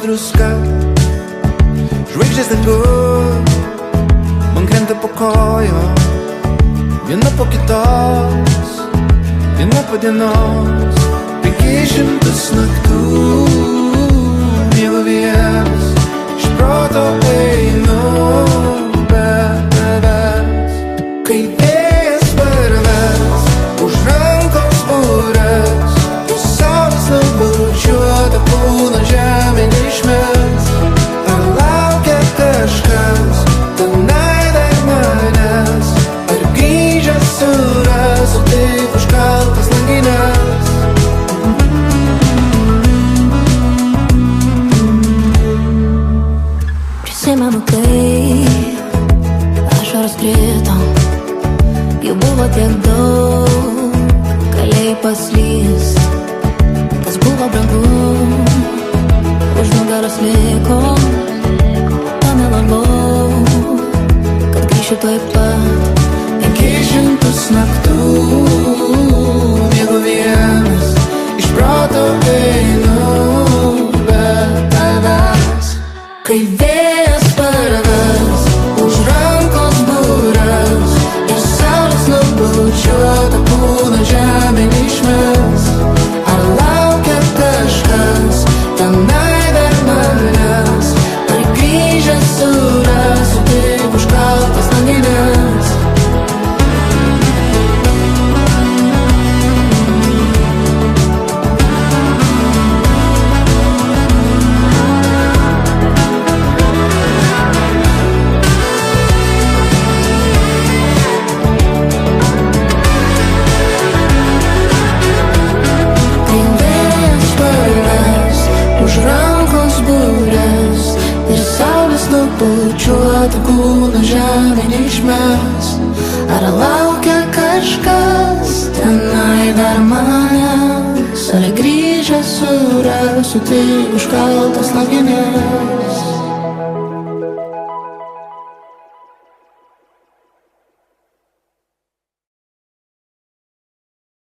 druska. Žvaigždės dangus man krenta po kojom, viena po kitos, diena po dienos. 500 naktų miegu vienas, iš proto einu be tavęs. Kai vėjas parves už rankos būres, tu saulės nubučiuotą kūną žemė neišmes. Ar laukia kažkas tenai dar manęs, ar grįžęs surasiu tik užkaltas langinės. Prisimenu, kai ašaros krito, jų buvo tiek daug, galėjai paslyst, kas buvo brangu, už nugaros liko, pamelavau, kad grįšiu tuoj pat. 500 naktų miegu vienas, iš proto einu be tavęs. Kai vėjas parves už rankos būres ir saulės nubučiuotą kūną žemė neišmes. Ar laukia kažkas tenai dar manęs, ar grįžęs surasiu tik užkaltas langinės. Nubučiuotą kūną žemė neišmes. Ar laukia kažkas tenai dar manęs, ar grįžęs surasiu tik užkaltas langinės.